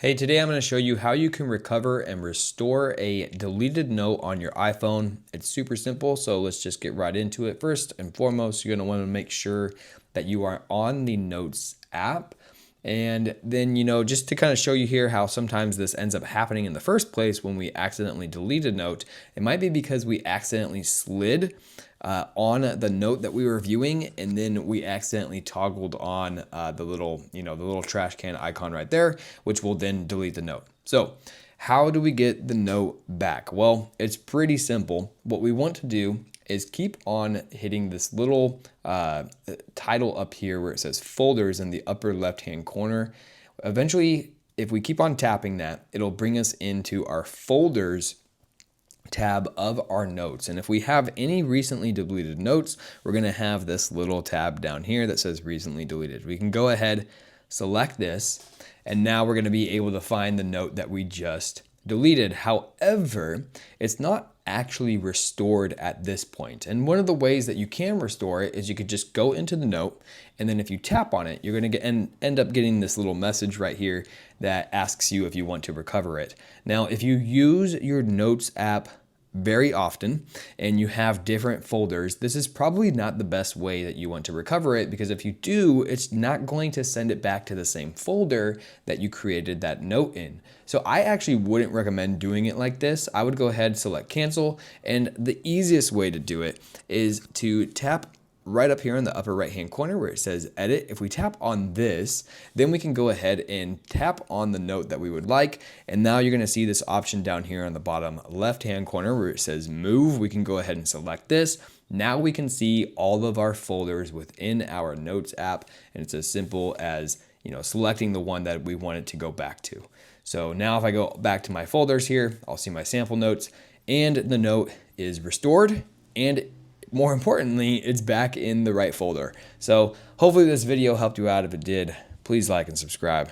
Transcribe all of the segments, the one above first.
Hey, today I'm going to show you how you can recover and restore a deleted note on your iPhone. It's super simple, so let's just get right into it. First and foremost, you're going to want to make sure that you are on the Notes app. And then, just to kind of show you here how sometimes this ends up happening in the first place when we accidentally delete a note, it might be because we accidentally slid on the note that we were viewing, and then we accidentally toggled on the little trash can icon right there, which will then delete the note. So how do we get the note back? Well, it's pretty simple. What we want to do is keep on hitting this little title up here where it says folders in the upper left hand corner. Eventually, if we keep on tapping that, it'll bring us into our folders tab of our notes. And if we have any recently deleted notes, we're going to have this little tab down here that says recently deleted. We can go ahead, select this, and now we're going to be able to find the note that we just deleted. However, it's not actually restored at this point. And one of the ways that you can restore it is you could just go into the note, and then if you tap on it, you're going to end up getting this little message right here that asks you if you want to recover it. Now, if you use your Notes app very often and you have different folders, this is probably not the best way that you want to recover it, because if you do, it's not going to send it back to the same folder that you created that note in. So I actually wouldn't recommend doing it like this. I would go ahead, select cancel, and the easiest way to do it is to tap right up here in the upper right hand corner where it says edit. If we tap on this, then we can go ahead and tap on the note that we would like. And now you're going to see this option down here on the bottom left hand corner where it says move. We can go ahead and select this. Now we can see all of our folders within our Notes app, and it's as simple as selecting the one that we want it to go back to. So now if I go back to my folders here, I'll see my sample notes, and the note is restored, and more importantly, it's back in the right folder. So hopefully this video helped you out. If it did, please like and subscribe.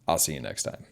I'll see you next time.